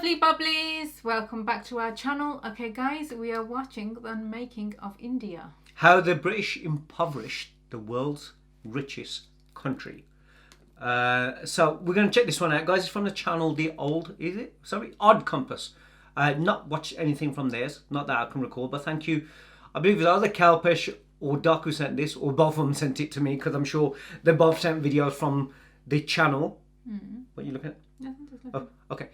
lovely bubblies, welcome back to our channel. Okay guys, we are watching the Unmaking of India. How the British impoverished the world's richest country. So we're going to check this one out, guys. It's from the channel Odd Compass. Not watch anything from theirs, not that I can recall, but thank you. I believe it was either Kalpesh or Doc who sent this, or both of them sent it to me, because I'm sure they both sent videos from the channel. What are you looking at? Oh, okay.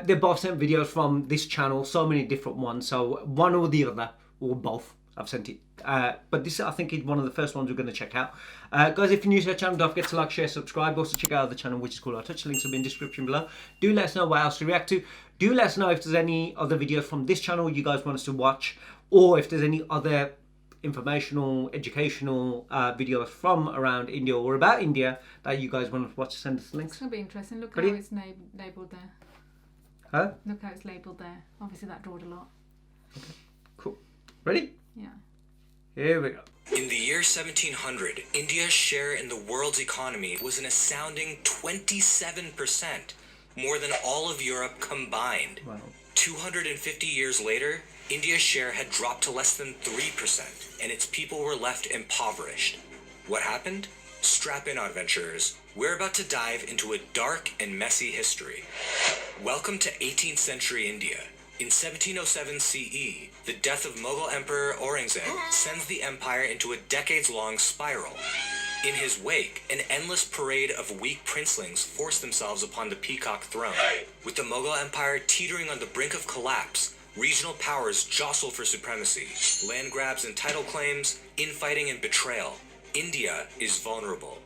They both sent videos from this channel, so many different ones. So one or the other, or both, I've sent it. But this, I think, is one of the first ones we're going to check out. Guys, if you're new to our channel, don't forget to like, share, subscribe. Also check out the channel, which is called Our Touch. Links will be in the description below. Do let us know what else to react to. Do let us know if there's any other videos from this channel you guys want us to watch, or if there's any other informational, educational videos from around India or about India that you guys want to watch. Send us links. It's going to be interesting. Look Ready? how it's labelled there. Huh? Look how it's labelled there. Obviously that drawed a lot. Okay, cool. Ready? Yeah. Here we go. In the year 1700, India's share in the world's economy was an astounding 27%, more than all of Europe combined. Wow. 250 years later, India's share had dropped to less than 3%, and its people were left impoverished. What happened? Strap in, adventurers. We're about to dive into a dark and messy history. Welcome to 18th century India. In 1707 CE, the death of Mughal Emperor Aurangzeb sends the empire into a decades-long spiral. In his wake, an endless parade of weak princelings forced themselves upon the peacock throne. With the Mughal Empire teetering on the brink of collapse, regional powers jostle for supremacy, land grabs and title claims, infighting and betrayal. India is vulnerable.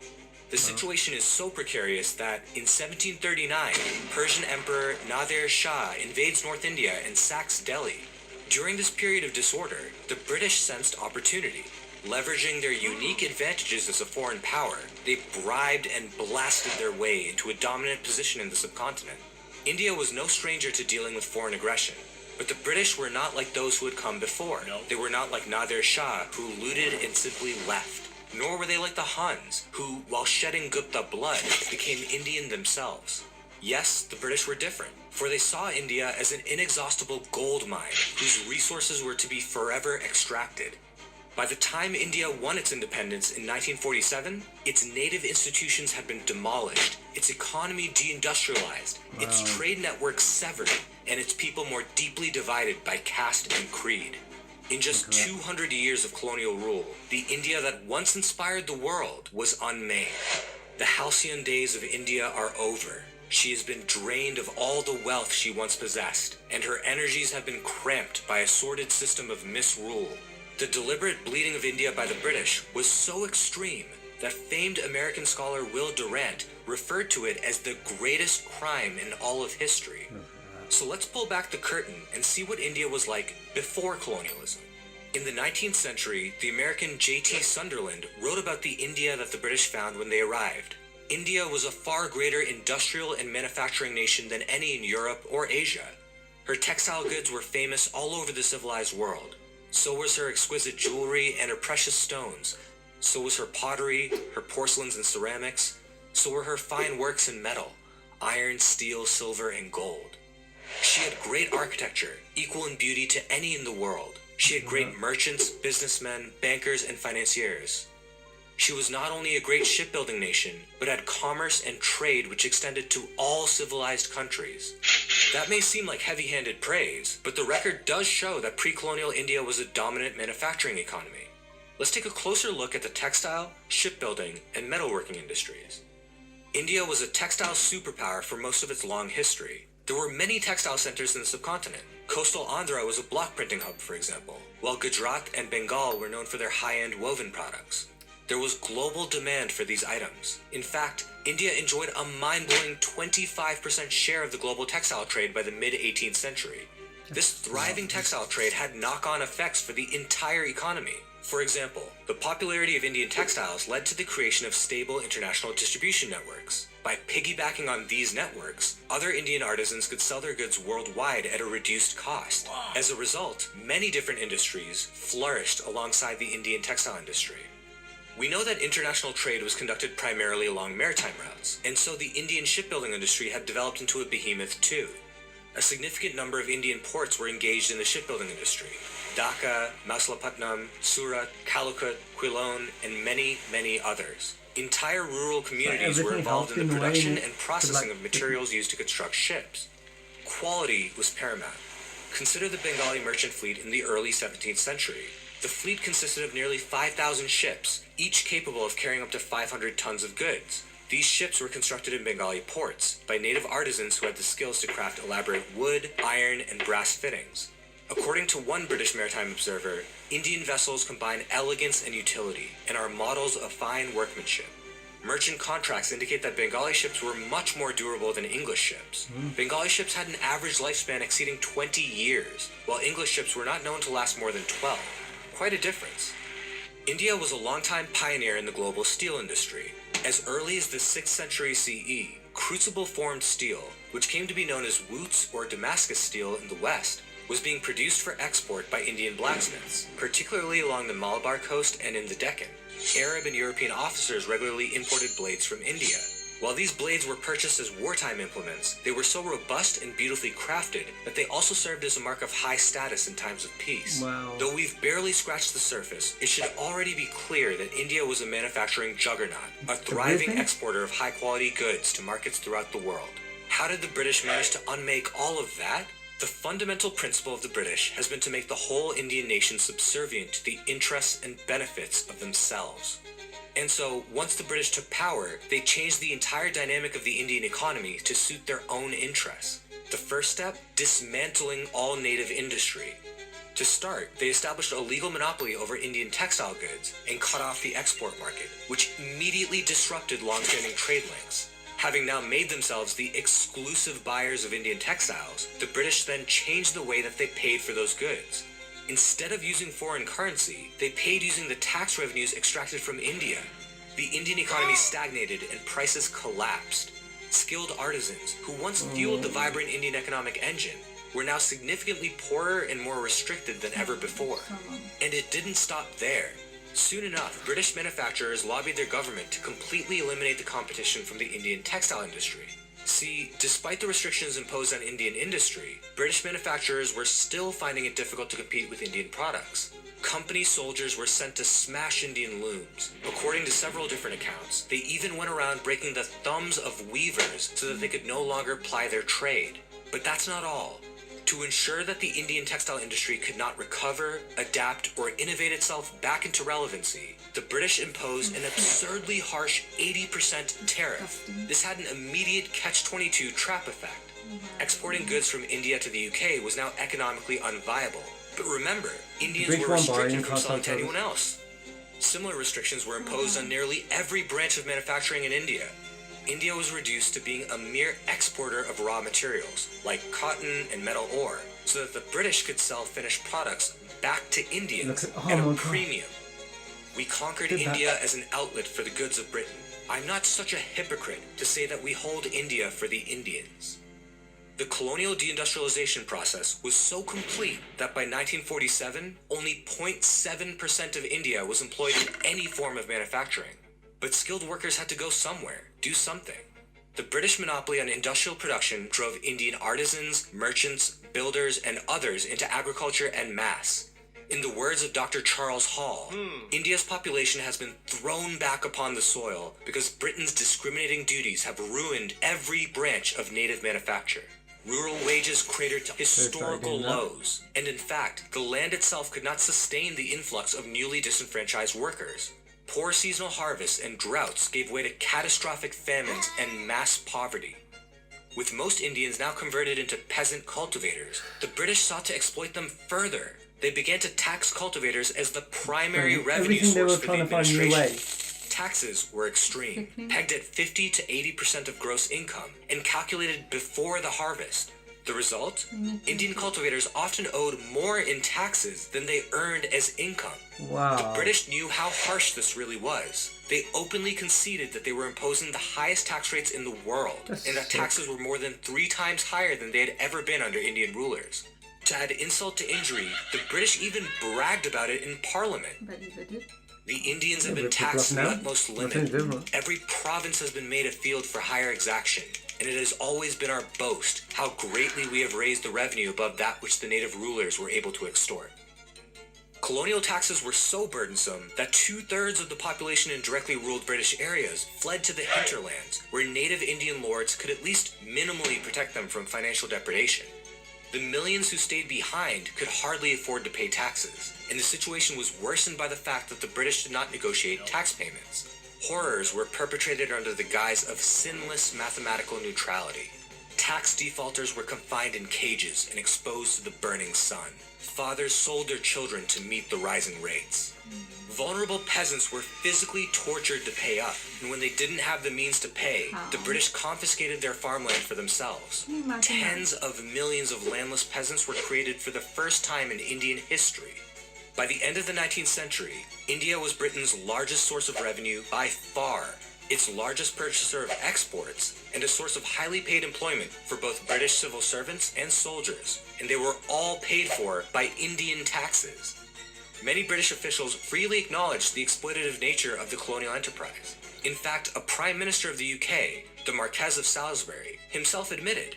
The situation is so precarious that, in 1739, Persian Emperor Nadir Shah invades North India and sacks Delhi. During this period of disorder, the British sensed opportunity. Leveraging their unique advantages as a foreign power, they bribed and blasted their way into a dominant position in the subcontinent. India was no stranger to dealing with foreign aggression, but the British were not like those who had come before. No. They were not like Nadir Shah, who looted and simply left. Nor were they like the Huns, who, while shedding Gupta blood, became Indian themselves. Yes, the British were different, for they saw India as an inexhaustible gold mine, whose resources were to be forever extracted. By the time India won its independence in 1947, its native institutions had been demolished, its economy deindustrialized, its trade networks severed, and its people more deeply divided by caste and creed. In just 200 years of colonial rule, the India that once inspired the world was unmade. The halcyon days of India are over. She has been drained of all the wealth she once possessed, and her energies have been cramped by a sordid system of misrule. The deliberate bleeding of India by the British was so extreme that famed American scholar Will Durant referred to it as the greatest crime in all of history. So let's pull back the curtain and see what India was like before colonialism. In the 19th century, the American J.T. Sunderland wrote about the India that the British found when they arrived. India was a far greater industrial and manufacturing nation than any in Europe or Asia. Her textile goods were famous all over the civilized world. So was her exquisite jewelry and her precious stones. So was her pottery, her porcelains and ceramics. So were her fine works in metal, iron, steel, silver, and gold. She had great architecture, equal in beauty to any in the world. She had great merchants, businessmen, bankers, and financiers. She was not only a great shipbuilding nation, but had commerce and trade which extended to all civilized countries. That may seem like heavy-handed praise, but the record does show that pre-colonial India was a dominant manufacturing economy. Let's take a closer look at the textile, shipbuilding, and metalworking industries. India was a textile superpower for most of its long history. There were many textile centers in the subcontinent. Coastal Andhra was a block printing hub, for example, while Gujarat and Bengal were known for their high-end woven products. There was global demand for these items. In fact, India enjoyed a mind-blowing 25% share of the global textile trade by the mid-18th century. This thriving textile trade had knock-on effects for the entire economy. For example, the popularity of Indian textiles led to the creation of stable international distribution networks. By piggybacking on these networks, other Indian artisans could sell their goods worldwide at a reduced cost. Wow. As a result, many different industries flourished alongside the Indian textile industry. We know that international trade was conducted primarily along maritime routes, and so the Indian shipbuilding industry had developed into a behemoth too. A significant number of Indian ports were engaged in the shipbuilding industry. Dhaka, Mausalapatnam, Surat, Calicut, Quilon, and many, many others. Entire rural communities were involved in the production and processing of materials used to construct ships. Quality was paramount. Consider the Bengali merchant fleet in the early 17th century. The fleet consisted of nearly 5,000 ships, each capable of carrying up to 500 tons of goods. These ships were constructed in Bengali ports by native artisans who had the skills to craft elaborate wood, iron, and brass fittings. According to one British maritime observer, Indian vessels combine elegance and utility and are models of fine workmanship. Merchant contracts indicate that Bengali ships were much more durable than English ships. Bengali ships had an average lifespan exceeding 20 years, while English ships were not known to last more than 12. Quite a difference. India was a longtime pioneer in the global steel industry. As early as the 6th century CE, crucible-formed steel, which came to be known as Wootz or Damascus steel in the West, was being produced for export by Indian blacksmiths, particularly along the Malabar coast and in the Deccan. Arab and European officers regularly imported blades from India. While these blades were purchased as wartime implements, they were so robust and beautifully crafted that they also served as a mark of high status in times of peace. Wow. Though we've barely scratched the surface, it should already be clear that India was a manufacturing juggernaut, a thriving exporter of high-quality goods to markets throughout the world. How did the British manage to unmake all of that? The fundamental principle of the British has been to make the whole Indian nation subservient to the interests and benefits of themselves. And so, once the British took power, they changed the entire dynamic of the Indian economy to suit their own interests. The first step, dismantling all native industry. To start, they established a legal monopoly over Indian textile goods and cut off the export market, which immediately disrupted long-standing trade links. Having now made themselves the exclusive buyers of Indian textiles, the British then changed the way that they paid for those goods. Instead of using foreign currency, they paid using the tax revenues extracted from India. The Indian economy stagnated and prices collapsed. Skilled artisans, who once fueled the vibrant Indian economic engine, were now significantly poorer and more restricted than ever before. And it didn't stop there. Soon enough, British manufacturers lobbied their government to completely eliminate the competition from the Indian textile industry. See, despite the restrictions imposed on Indian industry, British manufacturers were still finding it difficult to compete with Indian products. Company soldiers were sent to smash Indian looms. According to several different accounts, they even went around breaking the thumbs of weavers so that they could no longer ply their trade. But that's not all. To ensure that the Indian textile industry could not recover, adapt, or innovate itself back into relevancy, the British imposed an absurdly harsh 80% tariff. This had an immediate catch-22 trap effect. Exporting goods from India to the UK was now economically unviable. But remember, Indians were restricted from selling to anyone else. Similar restrictions were imposed on nearly every branch of manufacturing in India. India was reduced to being a mere exporter of raw materials, like cotton and metal ore, so that the British could sell finished products back to Indians at a premium. We conquered India as an outlet for the goods of Britain. I'm not such a hypocrite to say that we hold India for the Indians. The colonial deindustrialization process was so complete that by 1947, only 0.7% of India was employed in any form of manufacturing. But skilled workers had to go somewhere, do something. The British monopoly on industrial production drove Indian artisans, merchants, builders, and others into agriculture en masse. In the words of Dr. Charles Hall, India's population has been thrown back upon the soil because Britain's discriminating duties have ruined every branch of native manufacture. Rural wages cratered to historical lows, and in fact, the land itself could not sustain the influx of newly disenfranchised workers. Poor seasonal harvests and droughts gave way to catastrophic famines and mass poverty. With most Indians now converted into peasant cultivators, the British sought to exploit them further. They began to tax cultivators as the primary revenue source for the administration. Taxes were extreme, pegged at 50 to 80% of gross income, and calculated before the harvest. The result? Indian cultivators often owed more in taxes than they earned as income. Wow. The British knew how harsh this really was. They openly conceded that they were imposing the highest tax rates in the world, and that taxes were more than 3 times higher than they had ever been under Indian rulers. To add insult to injury, the British even bragged about it in Parliament. The Indians have been taxed to the utmost limit. Every province has been made a field for higher exaction. and it has always been our boast how greatly we have raised the revenue above that which the native rulers were able to extort. Colonial taxes were so burdensome that 2/3 of the population in directly ruled British areas fled to the hinterlands, where native Indian lords could at least minimally protect them from financial depredation. The millions who stayed behind could hardly afford to pay taxes, and the situation was worsened by the fact that the British did not negotiate tax payments. Horrors were perpetrated under the guise of sinless mathematical neutrality. Tax defaulters were confined in cages and exposed to the burning sun. Fathers sold their children to meet the rising rates. Vulnerable peasants were physically tortured to pay up, and when they didn't have the means to pay, the British confiscated their farmland for themselves. Tens of millions of landless peasants were created for the first time in Indian history. By the end of the 19th century, India was Britain's largest source of revenue by far, its largest purchaser of exports, and a source of highly paid employment for both British civil servants and soldiers, and they were all paid for by Indian taxes. Many British officials freely acknowledged the exploitative nature of the colonial enterprise. In fact, a Prime Minister of the UK, the Marquess of Salisbury, himself admitted,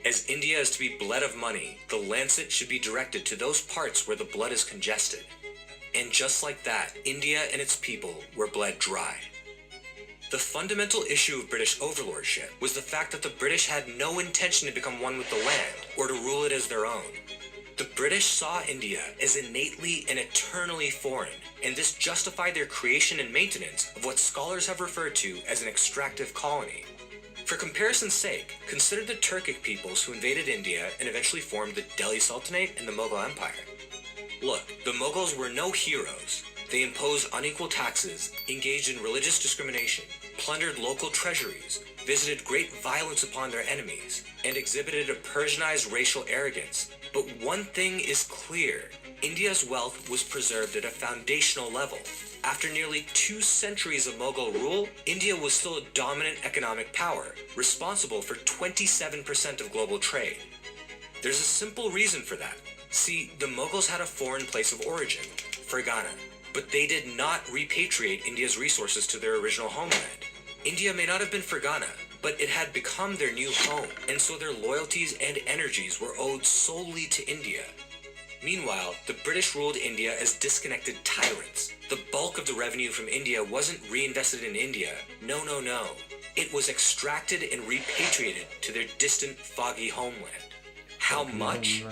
"As India is to be bled of money, the lancet should be directed to those parts where the blood is congested." And just like that, India and its people were bled dry. The fundamental issue of British overlordship was the fact that the British had no intention to become one with the land or to rule it as their own. The British saw India as innately and eternally foreign, and this justified their creation and maintenance of what scholars have referred to as an extractive colony. For comparison's sake, consider the Turkic peoples who invaded India and eventually formed the Delhi Sultanate and the Mughal Empire. Look, the Mughals were no heroes. They imposed unequal taxes, engaged in religious discrimination, plundered local treasuries, visited great violence upon their enemies, and exhibited a Persianized racial arrogance. But one thing is clear: India's wealth was preserved at a foundational level. After nearly 2 centuries of Mughal rule, India was still a dominant economic power, responsible for 27% of global trade. There's a simple reason for that. See, the Mughals had a foreign place of origin, Fergana, but they did not repatriate India's resources to their original homeland. India may not have been Fergana, but it had become their new home, and so their loyalties and energies were owed solely to India. Meanwhile, the British ruled India as disconnected tyrants. The bulk of the revenue from India wasn't reinvested in India. No. It was extracted and repatriated to their distant, foggy homeland. How much?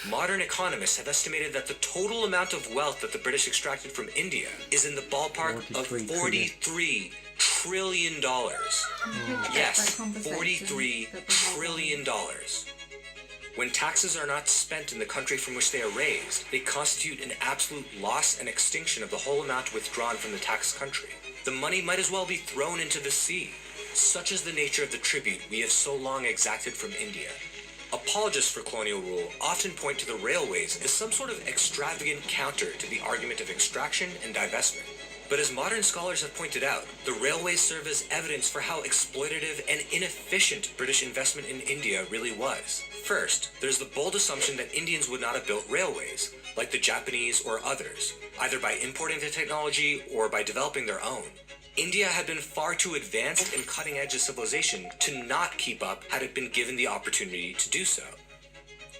Modern economists have estimated that the total amount of wealth that the British extracted from India is in the ballpark of $43 trillion. Yes, $43 trillion. When taxes are not spent in the country from which they are raised, they constitute an absolute loss and extinction of the whole amount withdrawn from the taxed country. The money might as well be thrown into the sea. Such is the nature of the tribute we have so long exacted from India. Apologists for colonial rule often point to the railways as some sort of extravagant counter to the argument of extraction and divestment. But as modern scholars have pointed out, the railways serve as evidence for how exploitative and inefficient British investment in India really was. First, there's the bold assumption that Indians would not have built railways, like the Japanese or others, either by importing the technology or by developing their own. India had been far too advanced and cutting-edge a civilization to not keep up had it been given the opportunity to do so.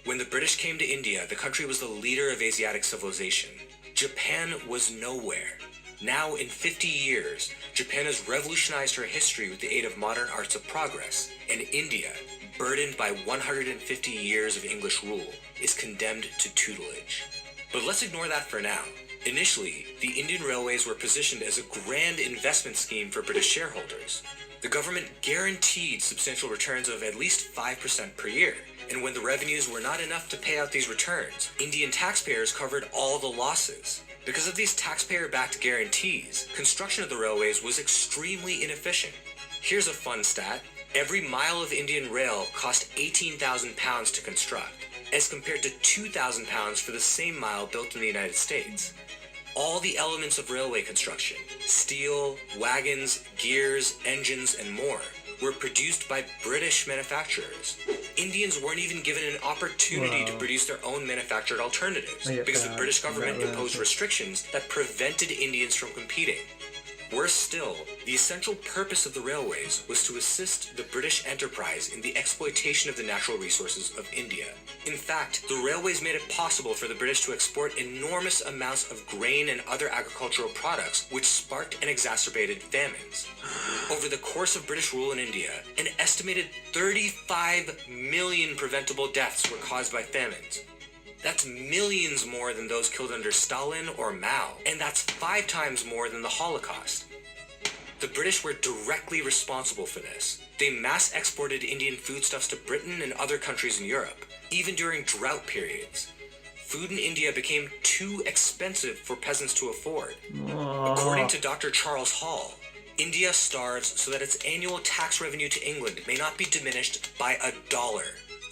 When the British came to India, the country was the leader of Asiatic civilization. Japan was nowhere. Now, in 50 years, Japan has revolutionized her history with the aid of modern arts of progress, and India, burdened by 150 years of English rule, is condemned to tutelage. But let's ignore that for now. Initially, the Indian railways were positioned as a grand investment scheme for British shareholders. The government guaranteed substantial returns of at least 5% per year, and when the revenues were not enough to pay out these returns, Indian taxpayers covered all the losses. Because of these taxpayer-backed guarantees, construction of the railways was extremely inefficient. Here's a fun stat. Every mile of Indian rail cost £18,000 to construct, as compared to £2,000 for the same mile built in the United States. All the elements of railway construction, steel, wagons, gears, engines, and more, were produced by British manufacturers. Indians weren't even given an opportunity to produce their own manufactured alternatives because the British government imposed restrictions that prevented Indians from competing. Worse still, the essential purpose of the railways was to assist the British enterprise in the exploitation of the natural resources of India. In fact, the railways made it possible for the British to export enormous amounts of grain and other agricultural products, which sparked and exacerbated famines. Over the course of British rule in India, an estimated 35 million preventable deaths were caused by famines. That's millions more than those killed under Stalin or Mao, and that's 5 times more than the Holocaust. The British were directly responsible for this. They mass exported Indian foodstuffs to Britain and other countries in Europe, even during drought periods. Food in India became too expensive for peasants to afford. According to Dr. Charles Hall, India starves so that its annual tax revenue to England may not be diminished by $1.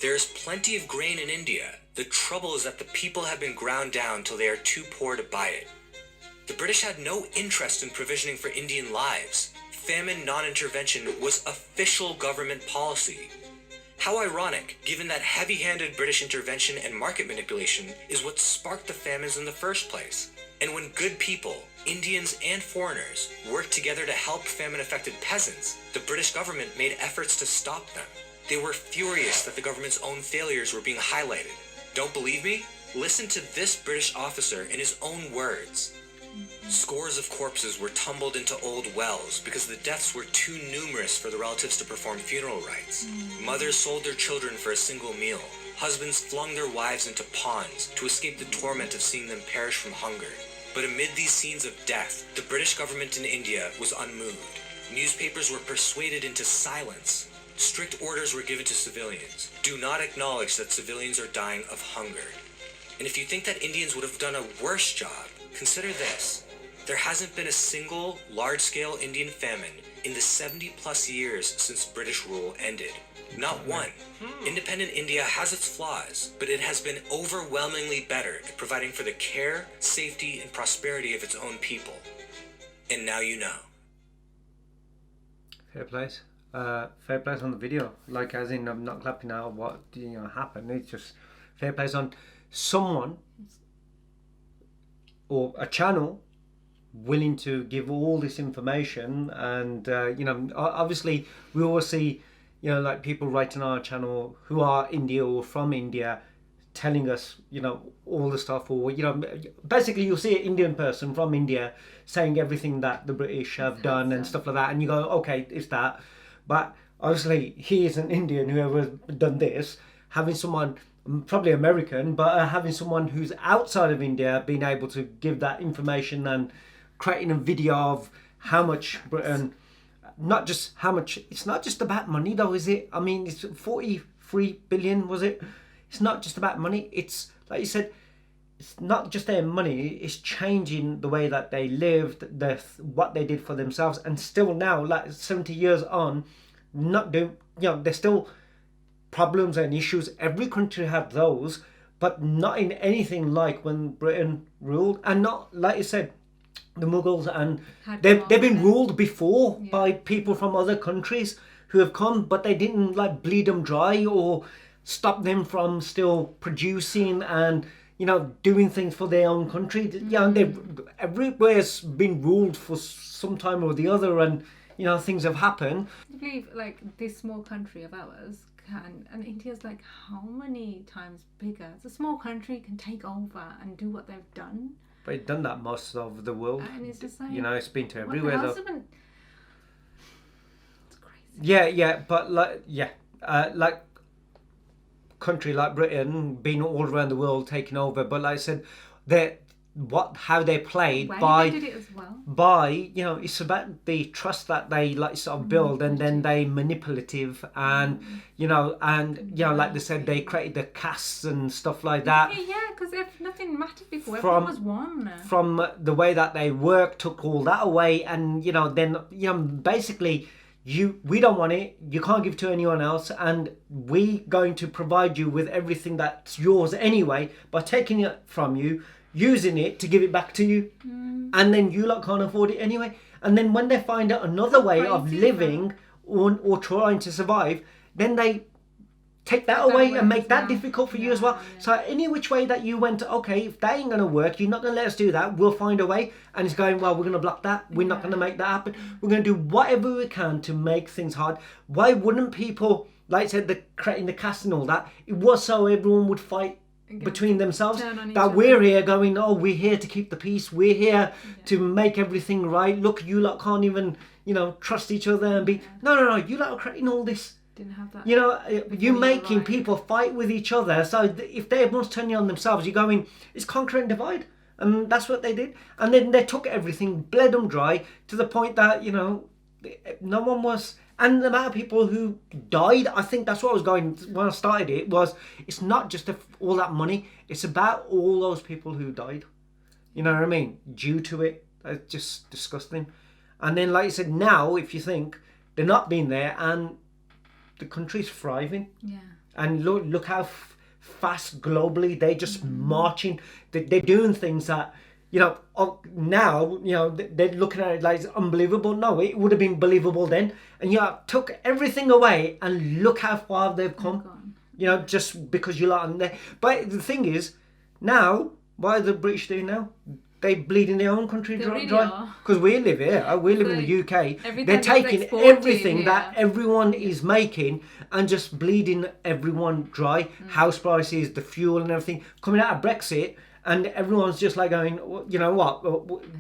There is plenty of grain in India. The trouble is that the people have been ground down till they are too poor to buy it. The British had no interest in provisioning for Indian lives. Famine non-intervention was official government policy. How ironic, given that heavy-handed British intervention and market manipulation is what sparked the famines in the first place. And when good people, Indians and foreigners, worked together to help famine-affected peasants, the British government made efforts to stop them. They were furious that the government's own failures were being highlighted. Don't believe me? Listen to this British officer in his own words. Scores of corpses were tumbled into old wells because the deaths were too numerous for the relatives to perform funeral rites. Mothers sold their children for a single meal. Husbands flung their wives into ponds to escape the torment of seeing them perish from hunger. But amid these scenes of death, the British government in India was unmoved. Newspapers were persuaded into silence. Strict orders were given to civilians. Do not acknowledge that civilians are dying of hunger. And if you think that Indians would have done a worse job, consider this. There hasn't been a single large-scale Indian famine in the 70-plus years since British rule ended. Not one. Independent India has its flaws, but it has been overwhelmingly better at providing for the care, safety, and prosperity of its own people. And now you know. Fair place. Fair place on the video. Like, as in, I'm not clapping out what happened. It's just fair place on someone or a channel willing to give all this information. And obviously we always see like people writing on our channel who are India or from India telling us all the stuff, or basically you'll see an Indian person from India saying everything that the British have done and stuff like that, and you go, okay, it's that. But obviously he is an Indian, whoever's done this, having someone probably American, but having someone who's outside of India being able to give that information and creating a video of how much Britain, not just how much, it's not just about money though, is it? I mean, it's 43 billion, was it? It's not just about money. It's like you said, it's not just their money, it's changing the way that they lived, what they did for themselves, and still now, like 70 years on, not doing, there's still problems and issues. Every country had those, but not in anything like when Britain ruled, and not, like you said, the Mughals, and they've been ruled before by people from other countries who have come, but they didn't like bleed them dry or stop them from still producing and doing things for their own country. Everywhere's been ruled for some time or the other, and things have happened. I believe like this small country of ours can, and India's like how many times bigger? It's a small country, can take over and do what they've done. But it's done that most of the world. And it's just like, it's been to everywhere though. It's crazy. Yeah, but like country like Britain being all around the world taking over, but like I said, how they played they did it as well. By it's about the trust that they like sort of build, and then they manipulative, and like they said, they created the castes and stuff like that. Yeah, because if nothing mattered before, everyone was one. From the way that they work, took all that away, and then basically we don't want it, you can't give to anyone else, and we going to provide you with everything that's yours anyway by taking it from you, using it to give it back to you, and then you can't afford it anyway. And then when they find out another way of living or trying to survive, then they take that Take that away away and make as that well. difficult for you as Yeah, well. yeah. So any which way that you went, okay, if that ain't going to work, you're not going to let us do that, we'll find a way. And it's going, well, we're going to block that. We're not going to make that happen. We're going to do whatever we can to make things hard. Why wouldn't people, like I said, creating the cast and all that, it was so everyone would fight between themselves, turn on each that other. we're here going, oh, we're here to keep the peace, we're here to make everything right. Look, you lot can't even, trust each other and be, no, you lot are creating all this. Didn't have that. You're making arrived. people fight with each other. So if everyone's turning on themselves, you're going, it's conquer and divide. And that's what they did. And then they took everything, bled them dry, to the point that, no one was... And the amount of people who died, I think that's what was going... When I started it, was it's not just all that money. It's about all those people who died. You know what I mean? Due to it. It's just disgusting. And then, like I said, now, if you think, they're not being there and... the country's thriving, and look how fast globally they're just marching. They're doing things that now they're looking at it like it's unbelievable. No, it would have been believable then. And took everything away, and look how far they've come. Just because you're not there. But the thing is, now what are the British doing now? They bleed in their own country dry. Because we live here. We live in the UK. They're taking everything that everyone is making and just bleeding everyone dry. House prices, the fuel and everything. Coming out of Brexit, and everyone's just like going, you know what?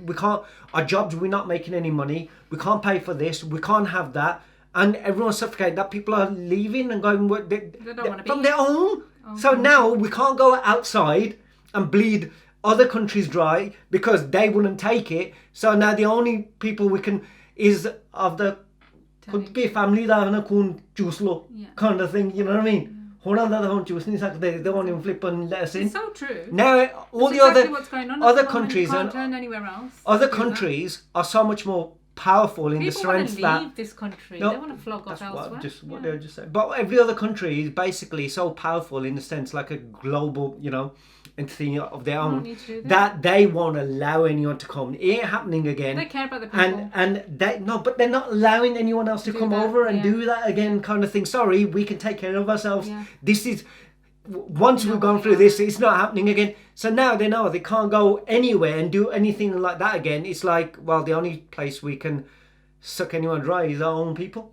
We can't, our jobs, we're not making any money. We can't pay for this. We can't have that. And everyone's suffocating. That people are leaving and going from their own. So now we can't go outside and bleed other countries dry because they wouldn't take it. So now the only people we can is of the could be family that are going juice low kind of thing. You know what I mean? Hold on, they won't even flip and let us in. It's so true. Now all That's the exactly what's going on other at the moment. countries You can't and turn anywhere else. other countries are so much more powerful in the People want sense to that leave this country. No, they want to flog off elsewhere. What they were just saying. But every other country is basically so powerful in the sense like a global, entity of their own, need to do that they won't allow anyone to come. It ain't happening again. They care about the people. And they but they're not allowing anyone else to come that, over and do that again, kind of thing. Sorry, we can take care of ourselves. Yeah. This is once we've gone through this, it's not happening again. So now they know they can't go anywhere and do anything like that again. It's like, well, the only place we can suck anyone dry is our own people.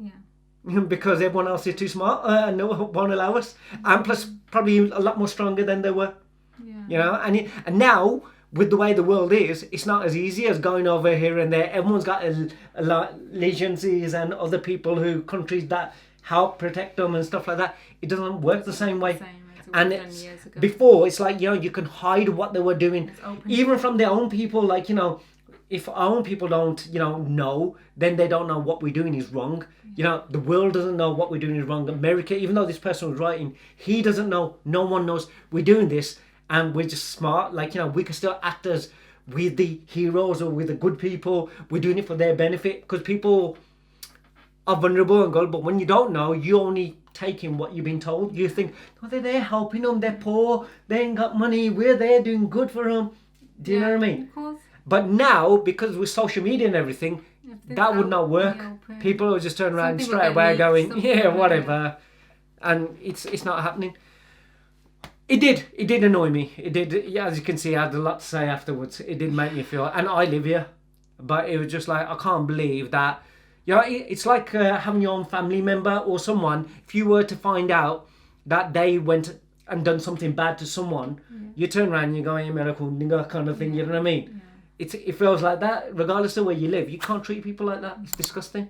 Because everyone else is too smart and no one won't allow us. And plus, probably a lot more stronger than they were. And now, with the way the world is, it's not as easy as going over here and there. Everyone's got allegiances and other people countries that help protect them and stuff like that. It doesn't work the same way. And before, it's like, you can hide what they were doing. Even from their own people, like, if our own people don't, know, then they don't know what we're doing is wrong. The world doesn't know what we're doing is wrong. America, even though this person was writing, he doesn't know, no one knows we're doing this and we're just smart. Like, we can still act as we're the heroes or we're the good people. We're doing it for their benefit because people are vulnerable and gullible. But when you don't know, you only taking what you've been told. You think, oh, they're there helping them, they're poor, they ain't got money, we're there doing good for them. Do you know what I mean? Of course. But now, because with social media and everything, that would not work. People will just turn around straight away going, whatever. And it's not happening. It did annoy me. It did, as you can see, I had a lot to say afterwards. It did make me feel, and I live here, but it was just like, I can't believe that. It's like having your own family member or someone, if you were to find out that they went and done something bad to someone, you turn around and you go, hey, miracle nigga kind of thing, you know what I mean? It feels like that, regardless of where you live. You can't treat people like that. It's disgusting.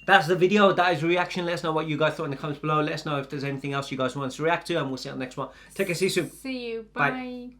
That's the video. That is reaction. Let us know what you guys thought in the comments below. Let us know if there's anything else you guys want us to react to, and we'll see you on the next one. Take care. See you soon. See you. Bye. Bye.